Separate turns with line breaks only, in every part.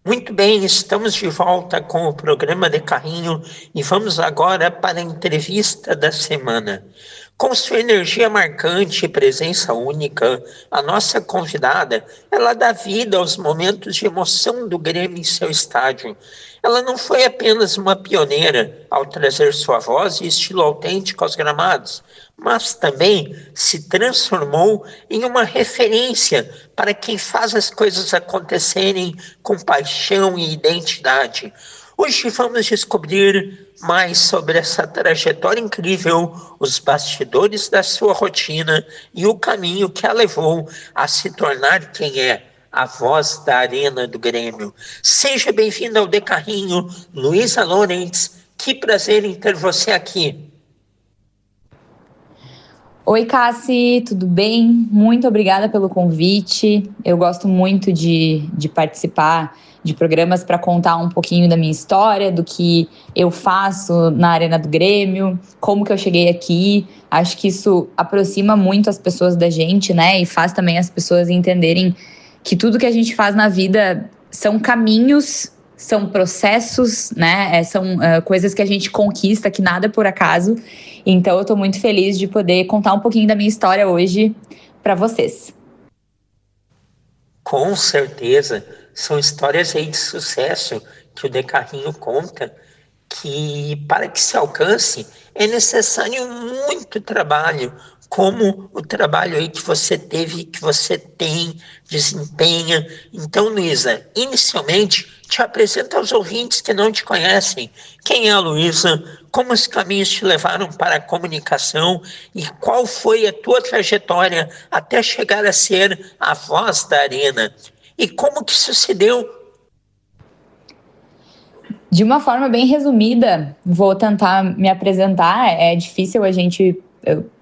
Muito bem, estamos de volta com o programa de Carrinho e vamos agora para a entrevista da semana. Com sua energia marcante e presença única, a nossa convidada, ela dá vida aos momentos de emoção do Grêmio em seu estádio. Ela não foi apenas uma pioneira ao trazer sua voz e estilo autêntico aos gramados, mas também se transformou em uma referência para quem faz as coisas acontecerem com paixão e identidade. Hoje vamos descobrir mais sobre essa trajetória incrível, os bastidores da sua rotina e o caminho que a levou a se tornar quem é, a voz da Arena do Grêmio. Seja bem-vinda ao De Carrinho, Luísa Lorenz. Que prazer em ter você aqui.
Oi, Cassi, tudo bem? Muito obrigada pelo convite. Eu gosto muito de participar de programas para contar um pouquinho da minha história, do que eu faço na Arena do Grêmio, como que eu cheguei aqui. Acho que isso aproxima muito as pessoas da gente, né? E faz também as pessoas entenderem que tudo que a gente faz na vida são caminhos, são processos, né? São coisas que a gente conquista, que nada é por acaso. Então, eu estou muito feliz de poder contar um pouquinho da minha história hoje para vocês.
Com certeza, são histórias aí de sucesso que o De Carrinho conta, que para que se alcance é necessário muito trabalho, como o trabalho aí que você teve, que você tem, desempenha. Então, Luísa, inicialmente te apresenta aos ouvintes que não te conhecem. Quem é a Luísa? Como os caminhos te levaram para a comunicação e qual foi a tua trajetória até chegar a ser a voz da Arena? E como que sucedeu?
De uma forma bem resumida, vou tentar me apresentar. É difícil a gente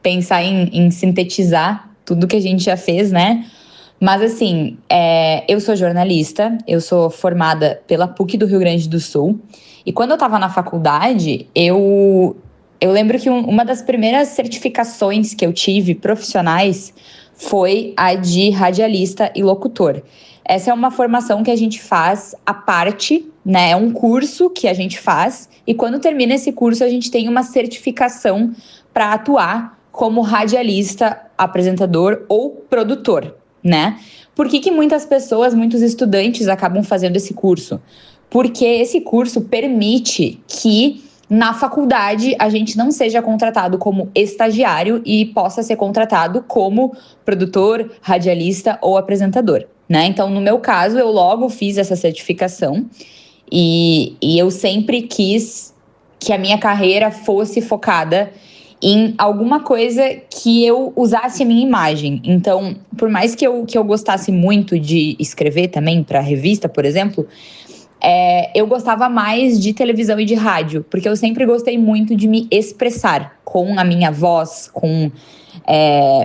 pensar em sintetizar tudo que a gente já fez, né? Mas assim, eu sou jornalista, eu sou formada pela PUC do Rio Grande do Sul. E quando eu estava na faculdade, eu lembro que uma das primeiras certificações que eu tive profissionais foi a de radialista e locutor. Essa é uma formação que a gente faz à parte, né? É um curso que a gente faz e quando termina esse curso a gente tem uma certificação para atuar como radialista, apresentador ou produtor, né? Por que muitas pessoas, muitos estudantes acabam fazendo esse curso? Porque esse curso permite que na faculdade a gente não seja contratado como estagiário e possa ser contratado como produtor, radialista ou apresentador, né? Então, no meu caso, eu logo fiz essa certificação e eu sempre quis que a minha carreira fosse focada em alguma coisa que eu usasse a minha imagem. Então, por mais que eu gostasse muito de escrever também para revista, por exemplo, eu gostava mais de televisão e de rádio, porque eu sempre gostei muito de me expressar com a minha voz, com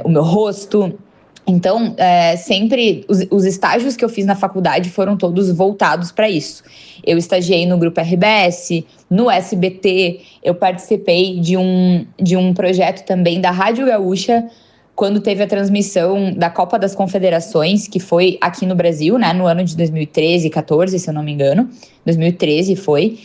o meu rosto. Então, sempre os estágios que eu fiz na faculdade foram todos voltados para isso. Eu estagiei no Grupo RBS, no SBT, eu participei de um projeto também da Rádio Gaúcha, quando teve a transmissão da Copa das Confederações, que foi aqui no Brasil, né, no ano de 2013, 14, se eu não me engano. 2013 foi.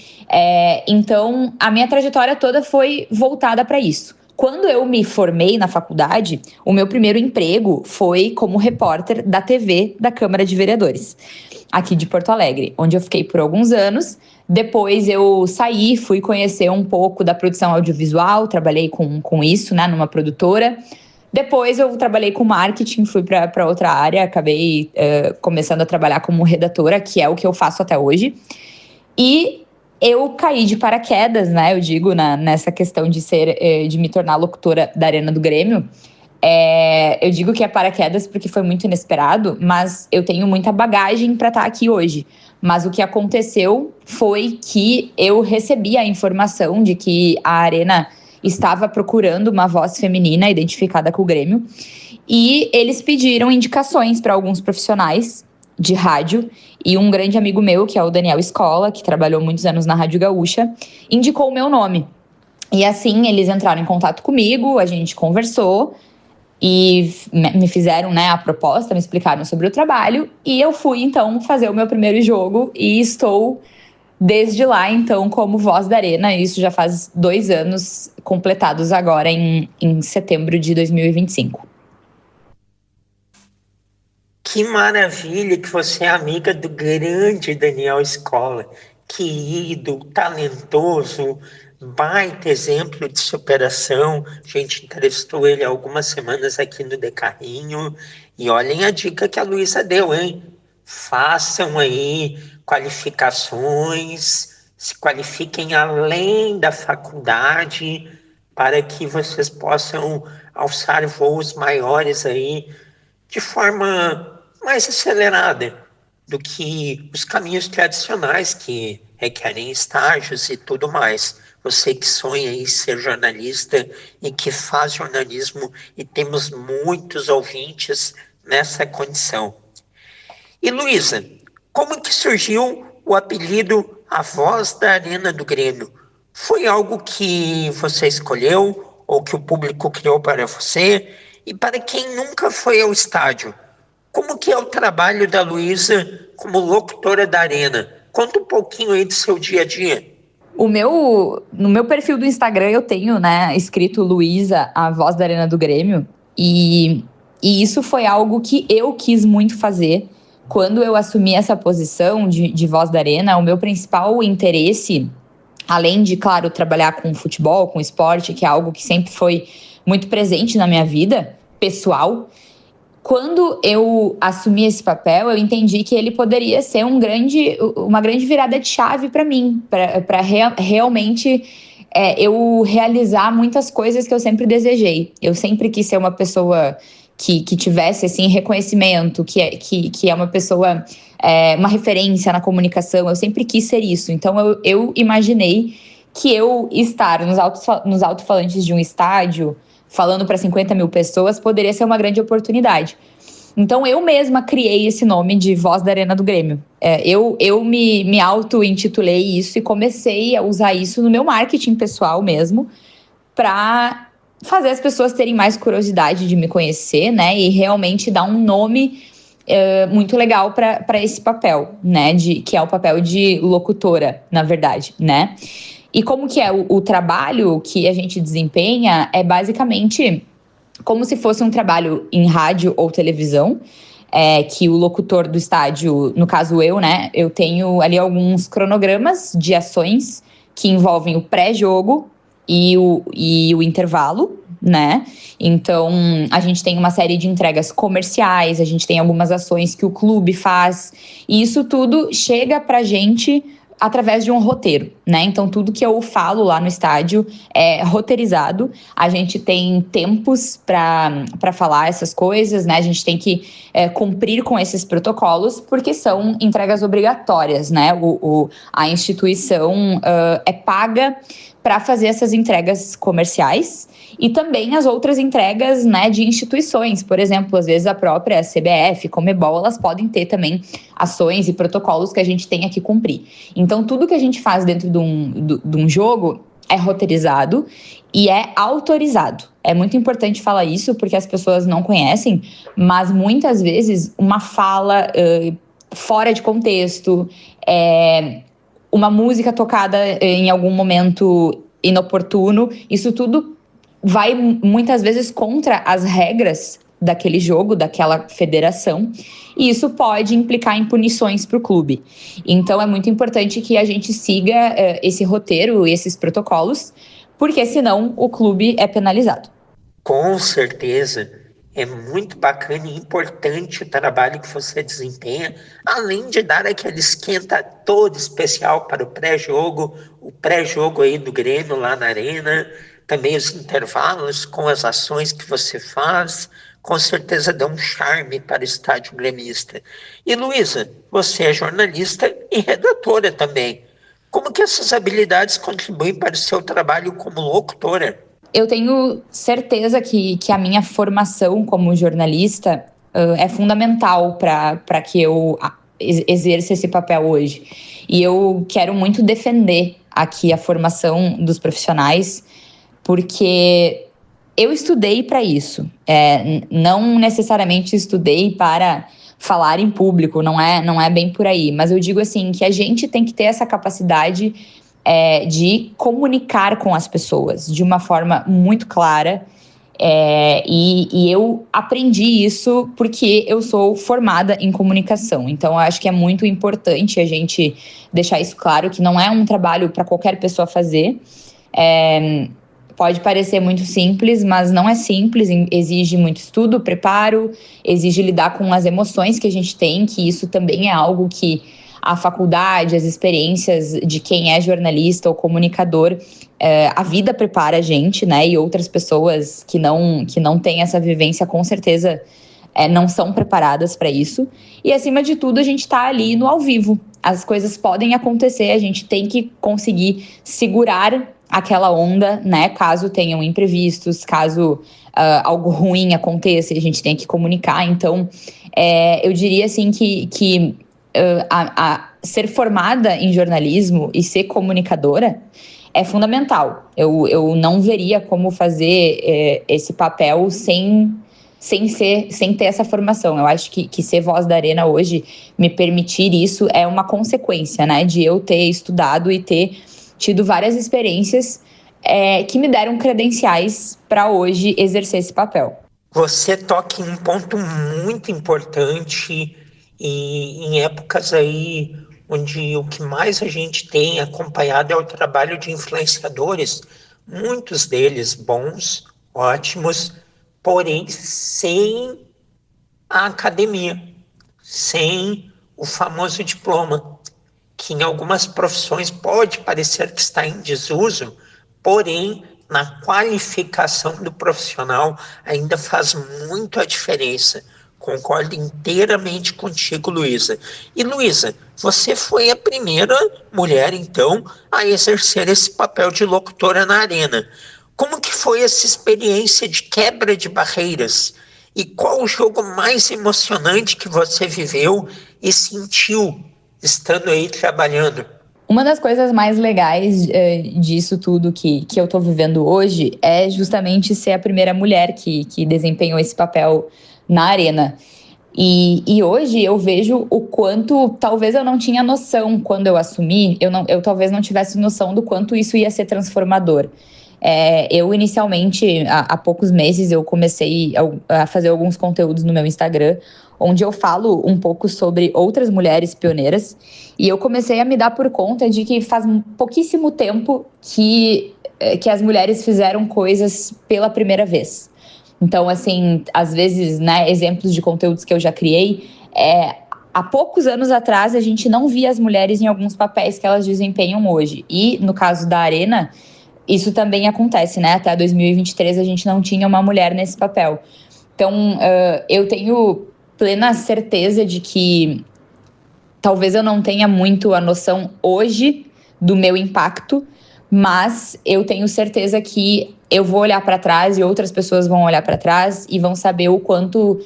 Então, a minha trajetória toda foi voltada para isso. Quando eu me formei na faculdade, o meu primeiro emprego foi como repórter da TV da Câmara de Vereadores, aqui de Porto Alegre, onde eu fiquei por alguns anos. Depois eu saí, fui conhecer um pouco da produção audiovisual, trabalhei com isso, né, numa produtora. Depois eu trabalhei com marketing, fui para outra área, acabei começando a trabalhar como redatora, que é o que eu faço até hoje. E eu caí de paraquedas, né? Eu digo, nessa questão de me tornar locutora da Arena do Grêmio. Eu digo que é paraquedas porque foi muito inesperado, mas eu tenho muita bagagem para estar aqui hoje. Mas o que aconteceu foi que eu recebi a informação de que a Arena estava procurando uma voz feminina identificada com o Grêmio e eles pediram indicações para alguns profissionais de rádio e um grande amigo meu, que é o Daniel Escola, que trabalhou muitos anos na Rádio Gaúcha, indicou o meu nome. E assim, eles entraram em contato comigo, a gente conversou e me fizeram, né, a proposta, me explicaram sobre o trabalho, e eu fui, então, fazer o meu primeiro jogo, e estou desde lá, então, como voz da Arena. Isso já faz 2 anos, completados agora em setembro de 2025.
Que maravilha que você é amiga do grande Daniel Scola, querido, talentoso, baita exemplo de superação. A gente entrevistou ele há algumas semanas aqui no De Carrinho. E olhem a dica que a Luísa deu, hein? Façam aí qualificações, se qualifiquem além da faculdade, para que vocês possam alçar voos maiores aí de forma mais acelerada do que os caminhos tradicionais que requerem estágios e tudo mais. Você que sonha em ser jornalista e que faz jornalismo, e temos muitos ouvintes nessa condição. E Luísa, como que surgiu o apelido A Voz da Arena do Grêmio? Foi algo que você escolheu ou que o público criou para você? E para quem nunca foi ao estádio, como que é o trabalho da Luísa como locutora da Arena? Conta um pouquinho aí do seu dia a dia.
No meu perfil do Instagram eu tenho, né, escrito Luísa, a voz da Arena do Grêmio, e isso foi algo que eu quis muito fazer. Quando eu assumi essa posição de voz da Arena, o meu principal interesse, além de, claro, trabalhar com futebol, com esporte, que é algo que sempre foi muito presente na minha vida pessoal, quando eu assumi esse papel, eu entendi que ele poderia ser uma grande virada de chave para mim, para realmente eu realizar muitas coisas que eu sempre desejei. Eu sempre quis ser uma pessoa que tivesse assim, reconhecimento, que é uma pessoa, uma referência na comunicação. Eu sempre quis ser isso. Então eu imaginei que eu estar nos alto-falantes de um estádio, falando para 50 mil pessoas, poderia ser uma grande oportunidade. Então, eu mesma criei esse nome de Voz da Arena do Grêmio. Eu me auto-intitulei isso e comecei a usar isso no meu marketing pessoal mesmo, para fazer as pessoas terem mais curiosidade de me conhecer, né? E realmente dar um nome muito legal para esse papel, né? Que é o papel de locutora, na verdade, né? E como que é o trabalho que a gente desempenha é basicamente como se fosse um trabalho em rádio ou televisão, que o locutor do estádio, no caso eu, né, eu tenho ali alguns cronogramas de ações que envolvem o pré-jogo e o intervalo, né? Então, a gente tem uma série de entregas comerciais, a gente tem algumas ações que o clube faz, e isso tudo chega pra gente através de um roteiro, né? Então, tudo que eu falo lá no estádio é roteirizado. A gente tem tempos para falar essas coisas, né? A gente tem que cumprir com esses protocolos, porque são entregas obrigatórias, né? A instituição é paga para fazer essas entregas comerciais e também as outras entregas, né, de instituições. Por exemplo, às vezes a própria CBF, Conmebol, elas podem ter também ações e protocolos que a gente tem que cumprir. Então, tudo que a gente faz dentro de um jogo é roteirizado e é autorizado. É muito importante falar isso porque as pessoas não conhecem, mas muitas vezes uma fala fora de contexto, uma música tocada em algum momento inoportuno, isso tudo vai muitas vezes contra as regras daquele jogo, daquela federação, e isso pode implicar em punições para o clube. Então é muito importante que a gente siga esse roteiro, esses protocolos, porque senão o clube é penalizado.
Com certeza. É muito bacana e importante o trabalho que você desempenha, além de dar aquele esquenta todo especial para o pré-jogo aí do Grêmio lá na Arena, também os intervalos com as ações que você faz, com certeza dão um charme para o estádio gremista. E Luísa, você é jornalista e redatora também. Como que essas habilidades contribuem para o seu trabalho como locutora?
Eu tenho certeza que a minha formação como jornalista é fundamental para que eu exerça esse papel hoje. E eu quero muito defender aqui a formação dos profissionais, porque eu estudei para isso. Não necessariamente estudei para falar em público, não é bem por aí. Mas eu digo assim, que a gente tem que ter essa capacidade de comunicar com as pessoas de uma forma muito clara. E eu aprendi isso porque eu sou formada em comunicação. Então, eu acho que é muito importante a gente deixar isso claro, que não é um trabalho para qualquer pessoa fazer. Pode parecer muito simples, mas não é simples, exige muito estudo, preparo, exige lidar com as emoções que a gente tem, que isso também é algo que a faculdade, as experiências de quem é jornalista ou comunicador, a vida prepara a gente, né? E outras pessoas que não têm essa vivência, com certeza, não são preparadas para isso. E, acima de tudo, a gente está ali no ao vivo. As coisas podem acontecer, a gente tem que conseguir segurar aquela onda, né? Caso tenham imprevistos, caso algo ruim aconteça, a gente tem que comunicar. Então, eu diria assim que ser formada em jornalismo e ser comunicadora é fundamental. Eu não veria como fazer esse papel sem ter essa formação. Eu acho que ser Voz da Arena hoje, me permitir isso, é uma consequência, né? De eu ter estudado e ter tido várias experiências que me deram credenciais para hoje exercer esse papel.
Você toca em um ponto muito importante e em épocas aí onde o que mais a gente tem acompanhado é o trabalho de influenciadores, muitos deles bons, ótimos, porém sem a academia, sem o famoso diploma, que em algumas profissões pode parecer que está em desuso, porém, na qualificação do profissional ainda faz muito a diferença. Concordo inteiramente contigo, Luísa. E, Luísa, você foi a primeira mulher, então, a exercer esse papel de locutora na Arena. Como que foi essa experiência de quebra de barreiras? E qual o jogo mais emocionante que você viveu e sentiu estando aí trabalhando?
Uma das coisas mais legais disso tudo que eu tô vivendo hoje é justamente ser a primeira mulher que desempenhou esse papel na Arena. E hoje eu vejo o quanto, talvez eu não tinha noção quando eu assumi, eu talvez não tivesse noção do quanto isso ia ser transformador. Eu inicialmente, há poucos meses, eu comecei a fazer alguns conteúdos no meu Instagram, onde eu falo um pouco sobre outras mulheres pioneiras, e eu comecei a me dar por conta de que faz pouquíssimo tempo que as mulheres fizeram coisas pela primeira vez. Então, assim, às vezes, né, exemplos de conteúdos que eu já criei, há poucos anos atrás a gente não via as mulheres em alguns papéis que elas desempenham hoje. E, no caso da Arena, isso também acontece, né? Até 2023 a gente não tinha uma mulher nesse papel. Então, eu tenho plena certeza de que talvez eu não tenha muito a noção hoje do meu impacto, mas eu tenho certeza que eu vou olhar para trás e outras pessoas vão olhar para trás e vão saber o quanto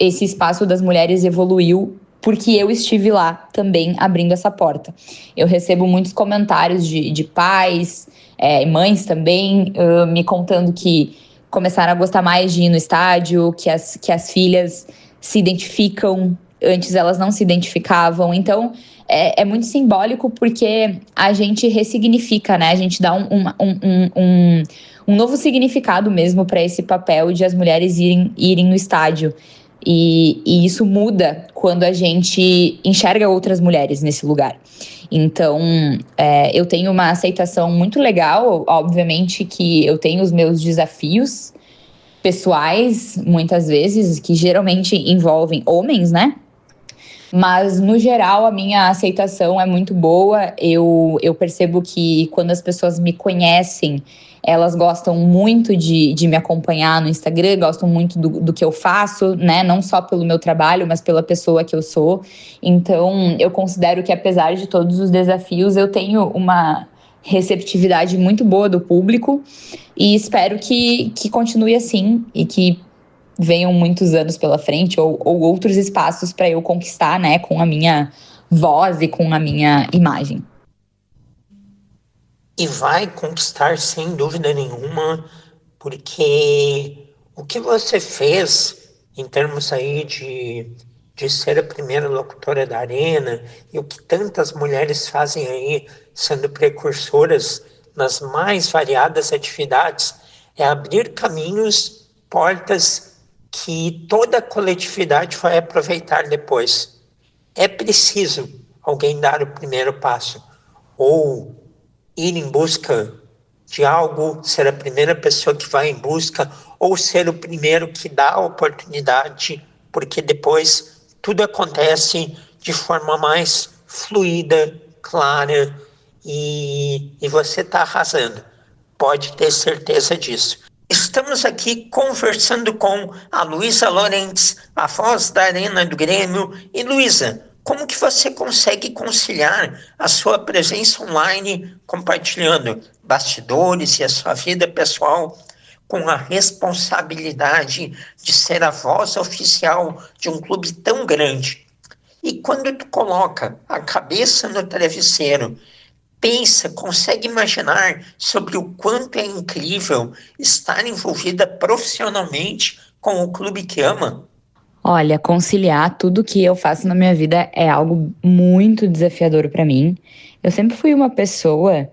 esse espaço das mulheres evoluiu, porque eu estive lá também abrindo essa porta. Eu recebo muitos comentários de pais, mães também, me contando que começaram a gostar mais de ir no estádio, que as filhas se identificam, antes elas não se identificavam. Então, é muito simbólico porque a gente ressignifica, né? A gente dá um novo significado mesmo para esse papel de as mulheres irem no estádio. E isso muda quando a gente enxerga outras mulheres nesse lugar. Então, eu tenho uma aceitação muito legal. Obviamente que eu tenho os meus desafios pessoais, muitas vezes, que geralmente envolvem homens, né? Mas, no geral, a minha aceitação é muito boa. Eu percebo que quando as pessoas me conhecem, elas gostam muito de me acompanhar no Instagram, gostam muito do que eu faço, né? Não só pelo meu trabalho, mas pela pessoa que eu sou. Então, eu considero que, apesar de todos os desafios, eu tenho uma receptividade muito boa do público e espero que continue assim e que venham muitos anos pela frente ou outros espaços para eu conquistar, né, com a minha voz e com a minha imagem.
E vai conquistar, sem dúvida nenhuma. porque o que você fez em termos aí de ser a primeira locutora da Arena e o que tantas mulheres fazem aí, sendo precursoras nas mais variadas atividades, é abrir caminhos, portas que toda a coletividade vai aproveitar depois. É preciso alguém dar o primeiro passo, ou ir em busca de algo, ser a primeira pessoa que vai em busca, ou ser o primeiro que dá a oportunidade, porque depois tudo acontece de forma mais fluida, clara, e você está arrasando. Pode ter certeza disso. Estamos aqui conversando com a Luísa Lorentz, a voz da Arena do Grêmio. E Luísa, como que você consegue conciliar a sua presença online, compartilhando bastidores e a sua vida pessoal, com a responsabilidade de ser a voz oficial de um clube tão grande? E quando tu coloca a cabeça no travesseiro, pensa, consegue imaginar sobre o quanto é incrível estar envolvida profissionalmente com o clube que ama?
Olha, conciliar tudo que eu faço na minha vida é algo muito desafiador para mim. Eu sempre fui uma pessoa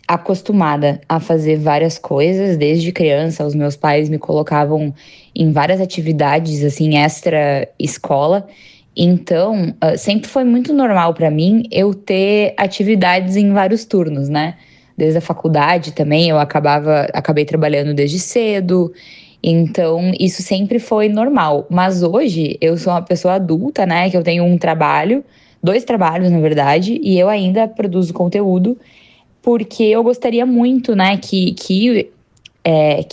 acostumada a fazer várias coisas desde criança. Os meus pais me colocavam em várias atividades assim extra escola. Então, sempre foi muito normal para mim eu ter atividades em vários turnos, né? Desde a faculdade também eu acabei trabalhando desde cedo. Então, isso sempre foi normal. Mas hoje eu sou uma pessoa adulta, né? Que eu tenho um trabalho, dois trabalhos, na verdade, e eu ainda produzo conteúdo, porque eu gostaria muito, né, que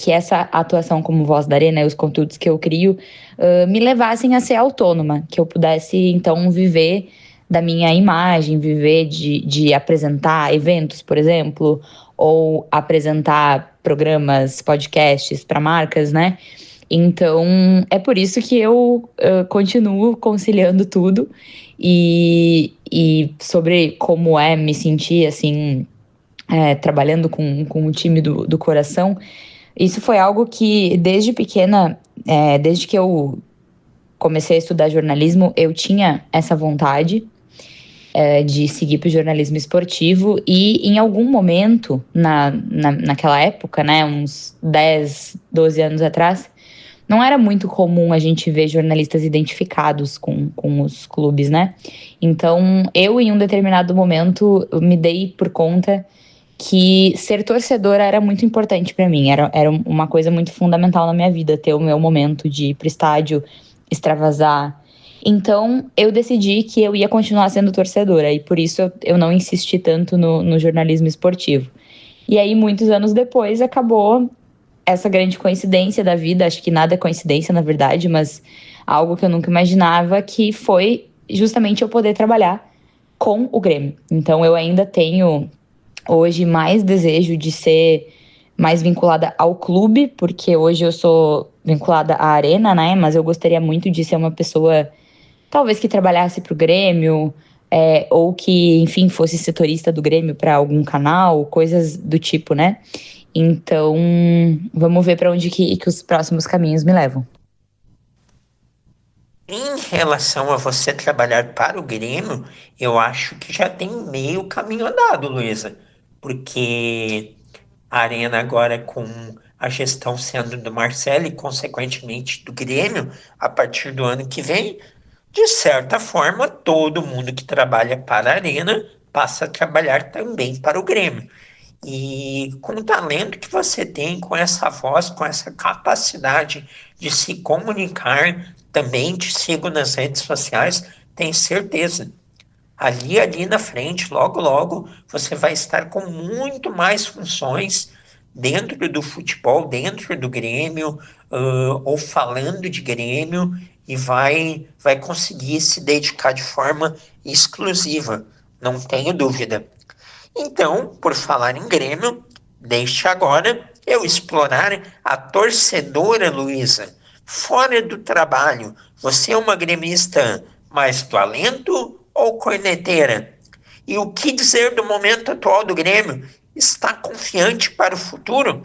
essa atuação como voz da Arena e os conteúdos que eu crio me levassem a ser autônoma, que eu pudesse, então, viver da minha imagem, viver de apresentar eventos, por exemplo, ou apresentar programas, podcasts para marcas, né? Então, é por isso que eu continuo conciliando tudo e sobre como é me sentir, assim, trabalhando com o time do coração, isso foi algo que desde pequena, desde que eu comecei a estudar jornalismo, eu tinha essa vontade de seguir para o jornalismo esportivo e em algum momento, naquela época, né, uns 10, 12 anos atrás, não era muito comum a gente ver jornalistas identificados com os clubes, né? Então, eu em um determinado momento, me dei por conta que ser torcedora era muito importante para mim, era uma coisa muito fundamental na minha vida, ter o meu momento de ir pro estádio, extravasar. Então, eu decidi que eu ia continuar sendo torcedora, e por isso eu não insisti tanto no jornalismo esportivo. E aí, muitos anos depois, acabou essa grande coincidência da vida, acho que nada é coincidência, na verdade, mas algo que eu nunca imaginava, que foi justamente eu poder trabalhar com o Grêmio. Então, eu ainda tenho hoje mais desejo de ser mais vinculada ao clube, porque hoje eu sou vinculada à Arena, né? Mas eu gostaria muito de ser uma pessoa, talvez que trabalhasse para o Grêmio, ou que, enfim, fosse setorista do Grêmio para algum canal, coisas do tipo, né? Então, vamos ver para onde que os próximos caminhos me levam.
Em relação a você trabalhar para o Grêmio, eu acho que já tem meio caminho andado, Luísa, porque a Arena agora com a gestão sendo do Marcelo e, consequentemente, do Grêmio, a partir do ano que vem, de certa forma, todo mundo que trabalha para a Arena passa a trabalhar também para o Grêmio. E com o talento que você tem, com essa voz, com essa capacidade de se comunicar, também te sigo nas redes sociais, tenho certeza. Ali na frente, logo, logo, você vai estar com muito mais funções dentro do futebol, dentro do Grêmio, ou falando de Grêmio, e vai conseguir se dedicar de forma exclusiva, não tenho dúvida. Então, por falar em Grêmio, deixe agora eu explorar a torcedora Luísa. Fora do trabalho, você é uma gremista mais do alento ou corneteira? E o que dizer do momento atual do Grêmio? Está confiante para o futuro?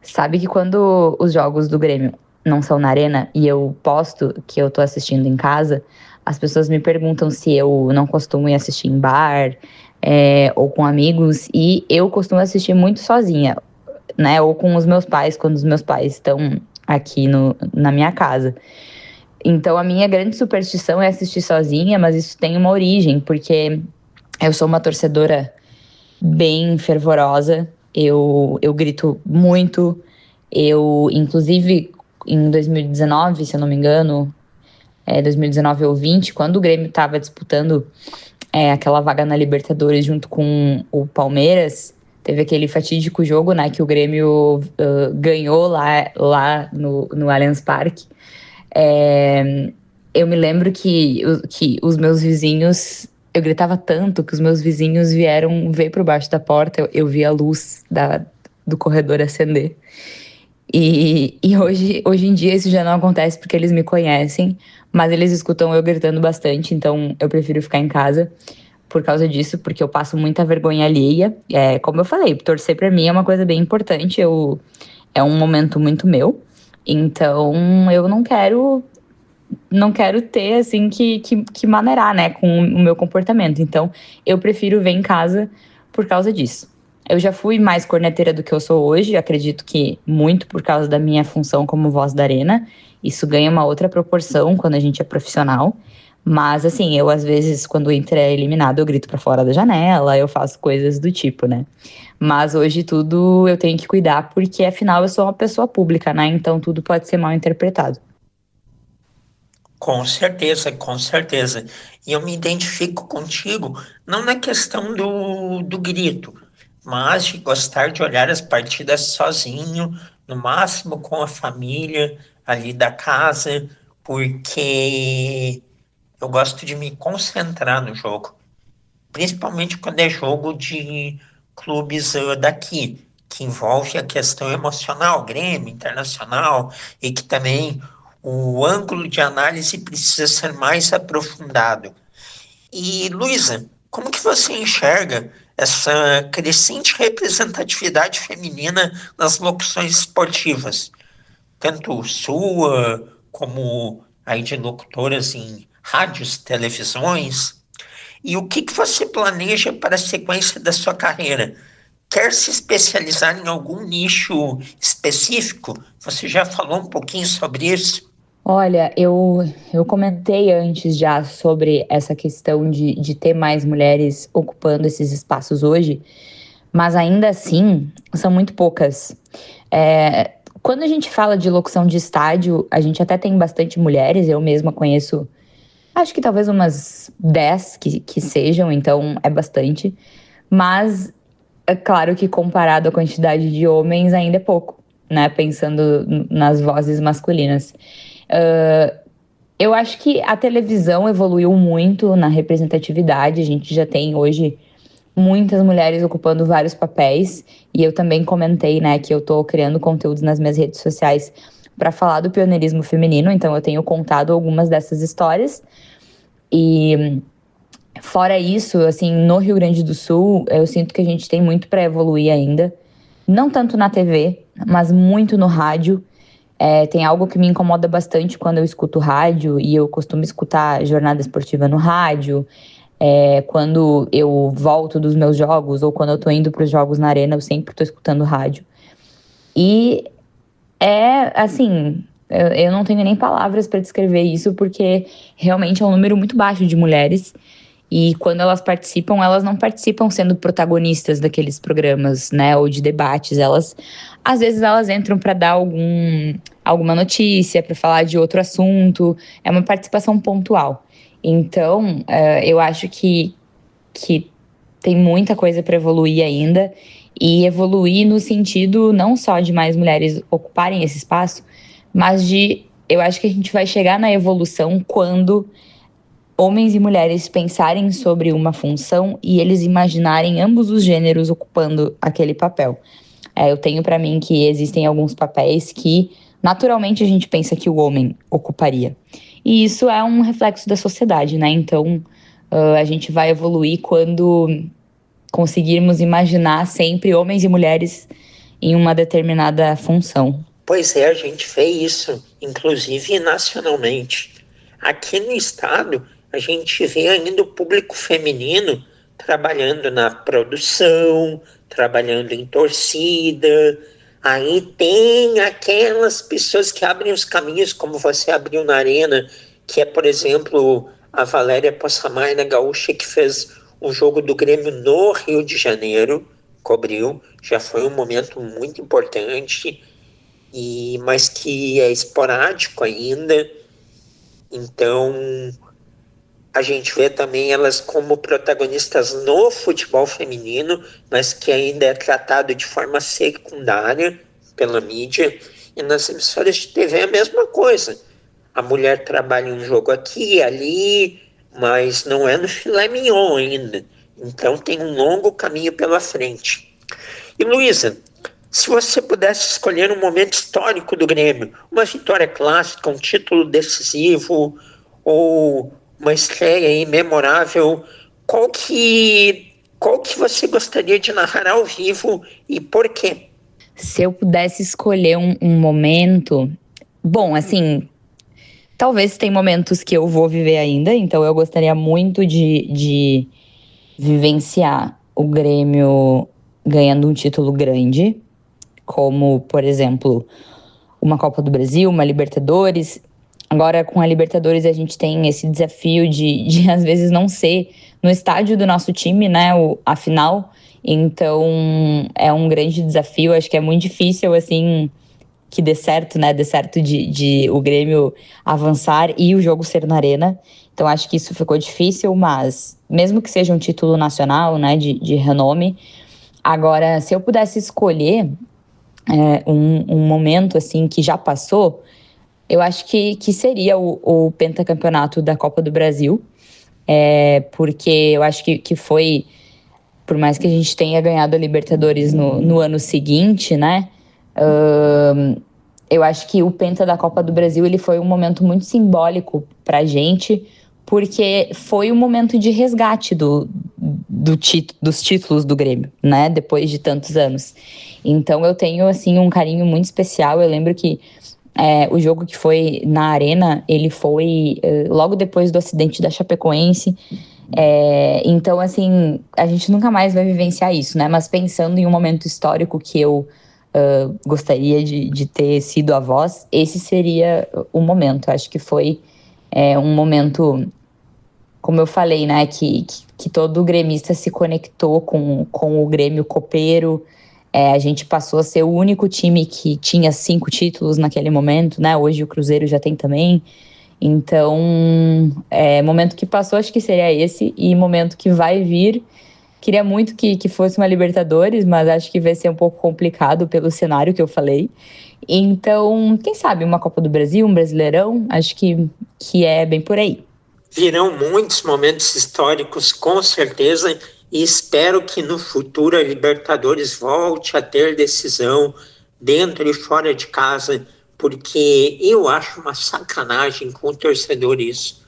Sabe que quando os jogos do Grêmio não são na arena e eu posto que eu tô assistindo em casa, as pessoas me perguntam se eu não costumo ir assistir em bar, ou com amigos, e eu costumo assistir muito sozinha, né? Ou com os meus pais, quando os meus pais estão aqui na minha casa. Então, a minha grande superstição é assistir sozinha, mas isso tem uma origem, porque eu sou uma torcedora bem fervorosa, eu grito muito, inclusive, em 2019, se eu não me engano, 2019 ou 20, quando o Grêmio estava disputando aquela vaga na Libertadores junto com o Palmeiras, teve aquele fatídico jogo, né, que o Grêmio ganhou lá no Allianz Parque. Eu me lembro que os meus vizinhos, eu gritava tanto que os meus vizinhos vieram ver por baixo da porta, eu vi a luz do corredor acender. E hoje em dia isso já não acontece porque eles me conhecem, mas eles escutam eu gritando bastante, então eu prefiro ficar em casa por causa disso, porque eu passo muita vergonha alheia. Como eu falei, torcer pra mim é uma coisa bem importante, é um momento muito meu, então eu não quero ter, assim, que maneirar, né, com o meu comportamento. Então, eu prefiro ver em casa por causa disso. Eu já fui mais corneteira do que eu sou hoje, acredito que muito por causa da minha função como voz da arena. Isso ganha uma outra proporção quando a gente é profissional. Mas, assim, eu às vezes, quando o Inter é eliminado, eu grito pra fora da janela, eu faço coisas do tipo, né? Mas hoje tudo eu tenho que cuidar, porque afinal eu sou uma pessoa pública, né? Então tudo pode ser mal interpretado.
Com certeza, com certeza. E eu me identifico contigo, não na questão do grito, mas de gostar de olhar as partidas sozinho, no máximo com a família ali da casa, porque eu gosto de me concentrar no jogo, principalmente quando é jogo de clubes daqui, que envolve a questão emocional, Grêmio, Internacional, e que também o ângulo de análise precisa ser mais aprofundado. E, Luísa, como que você enxerga essa crescente representatividade feminina nas locuções esportivas? Tanto sua, como aí de locutoras em rádios, televisões. E o que você planeja para a sequência da sua carreira? Quer se especializar em algum nicho específico? Você já falou um pouquinho sobre isso?
Olha, eu comentei antes já sobre essa questão de ter mais mulheres ocupando esses espaços hoje, mas ainda assim são muito poucas. Quando a gente fala de locução de estádio, a gente até tem bastante mulheres, eu mesma conheço, acho que talvez umas 10 que sejam, então é bastante. Mas é claro que comparado à quantidade de homens ainda é pouco, né? Pensando nas vozes masculinas. Eu acho que a televisão evoluiu muito na representatividade. A gente já tem hoje muitas mulheres ocupando vários papéis. E eu também comentei, né, que eu tô criando conteúdos nas minhas redes sociais para falar do pioneirismo feminino. Então eu tenho contado algumas dessas histórias. E fora isso, assim, no Rio Grande do Sul, eu sinto que a gente tem muito para evoluir ainda. Não tanto na TV, mas muito no rádio. Tem algo que me incomoda bastante quando eu escuto rádio, e eu costumo escutar jornada esportiva no rádio. Quando eu volto dos meus jogos, ou quando eu tô indo pros jogos na arena, eu sempre tô escutando rádio. E assim, eu não tenho nem palavras para descrever isso, porque realmente é um número muito baixo de mulheres. E quando elas não participam sendo protagonistas daqueles programas, né, ou de debates. Às vezes elas entram para dar alguma notícia, para falar de outro assunto. É uma participação pontual. Então, eu acho que tem muita coisa para evoluir ainda, e evoluir no sentido não só de mais mulheres ocuparem esse espaço, mas eu acho que a gente vai chegar na evolução quando homens e mulheres pensarem sobre uma função e eles imaginarem ambos os gêneros ocupando aquele papel. Eu tenho para mim que existem alguns papéis que naturalmente a gente pensa que o homem ocuparia. E isso é um reflexo da sociedade, né? Então, a gente vai evoluir quando conseguirmos imaginar sempre homens e mulheres em uma determinada função.
Pois é, a gente vê isso, inclusive nacionalmente. Aqui no estado, a gente vê ainda o público feminino trabalhando na produção, trabalhando em torcida. Aí tem aquelas pessoas que abrem os caminhos, como você abriu na Arena, que é, por exemplo, a Valéria Possamay, gaúcha, que fez o jogo do Grêmio no Rio de Janeiro, cobriu, já foi um momento muito importante, mas que é esporádico ainda. Então, a gente vê também elas como protagonistas no futebol feminino, mas que ainda é tratado de forma secundária pela mídia. E nas emissoras de TV é a mesma coisa. A mulher trabalha um jogo aqui e ali, mas não é no filé mignon ainda. Então tem um longo caminho pela frente. E Luísa, se você pudesse escolher um momento histórico do Grêmio, uma vitória clássica, um título decisivo ou uma estreia aí memorável, qual que você gostaria de narrar ao vivo e por quê?
Se eu pudesse escolher um momento... Bom, assim, talvez tem momentos que eu vou viver ainda, então eu gostaria muito de vivenciar o Grêmio ganhando um título grande, como, por exemplo, uma Copa do Brasil, uma Libertadores. Agora, com a Libertadores, a gente tem esse desafio de às vezes, não ser no estádio do nosso time, né, a final. Então, é um grande desafio. Acho que é muito difícil, assim, que dê certo, né, de o Grêmio avançar e o jogo ser na Arena. Então, acho que isso ficou difícil, mas mesmo que seja um título nacional, né, de renome. Agora, se eu pudesse escolher um momento, assim, que já passou, eu acho que seria o pentacampeonato da Copa do Brasil, porque eu acho que foi, por mais que a gente tenha ganhado a Libertadores no ano seguinte, né, eu acho que o penta da Copa do Brasil ele foi um momento muito simbólico pra gente, porque foi um momento de resgate dos títulos do Grêmio, né, depois de tantos anos. Então eu tenho, assim, um carinho muito especial. Eu lembro que o jogo que foi na Arena, ele foi logo depois do acidente da Chapecoense. Então, assim, a gente nunca mais vai vivenciar isso, né? Mas pensando em um momento histórico que eu gostaria de ter sido a voz, esse seria o momento. Acho que foi um momento, como eu falei, né? Que todo gremista se conectou com o Grêmio copeiro. A gente passou a ser o único time que tinha 5 títulos naquele momento, né? Hoje o Cruzeiro já tem também. Então, momento que passou, acho que seria esse. E momento que vai vir, queria muito que fosse uma Libertadores, mas acho que vai ser um pouco complicado pelo cenário que eu falei. Então, quem sabe uma Copa do Brasil, um Brasileirão, acho que é bem por aí.
Virão muitos momentos históricos, com certeza, e espero que no futuro a Libertadores volte a ter decisão dentro e fora de casa, porque eu acho uma sacanagem com o torcedor isso,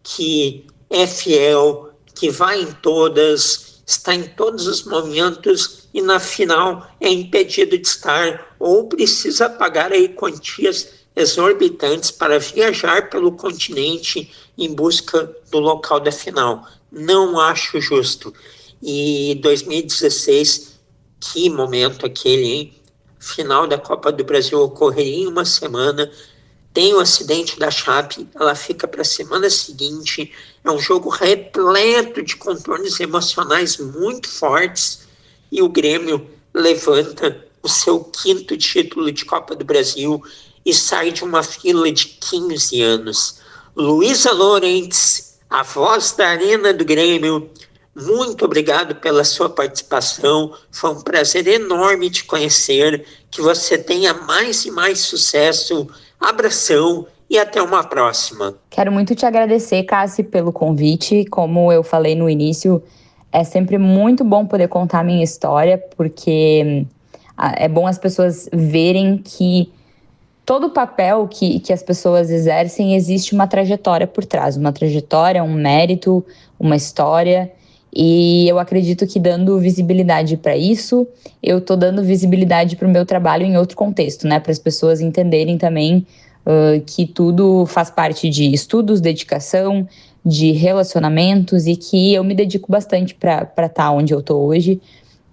que é fiel, que vai em todas, está em todos os momentos e na final é impedido de estar ou precisa pagar aí quantias exorbitantes para viajar pelo continente em busca do local da final. Não acho justo. E 2016, que momento aquele, hein? Final da Copa do Brasil ocorreria em uma semana, tem o acidente da Chape, ela fica para a semana seguinte, é um jogo repleto de contornos emocionais muito fortes, e o Grêmio levanta o seu 5º título de Copa do Brasil e sai de uma fila de 15 anos. Luísa Lorentz, a voz da Arena do Grêmio, muito obrigado pela sua participação, foi um prazer enorme te conhecer, que você tenha mais e mais sucesso, abração e até uma próxima.
Quero muito te agradecer, Cassi, pelo convite. Como eu falei no início, é sempre muito bom poder contar a minha história, porque é bom as pessoas verem que todo o papel que as pessoas exercem, existe uma trajetória por trás, uma trajetória, um mérito, uma história. E eu acredito que dando visibilidade para isso, eu estou dando visibilidade para o meu trabalho em outro contexto, né? Para as pessoas entenderem também que tudo faz parte de estudos, dedicação, de relacionamentos e que eu me dedico bastante para estar onde eu estou hoje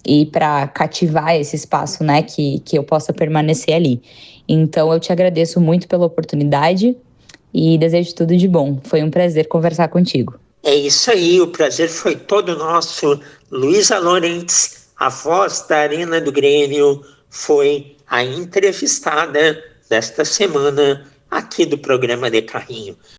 e para cativar esse espaço, né? Que eu possa permanecer ali. Então, eu te agradeço muito pela oportunidade e desejo tudo de bom. Foi um prazer conversar contigo.
É isso aí, o prazer foi todo nosso. Luísa Lorentz, a voz da Arena do Grêmio, foi a entrevistada desta semana aqui do programa de Carrinho.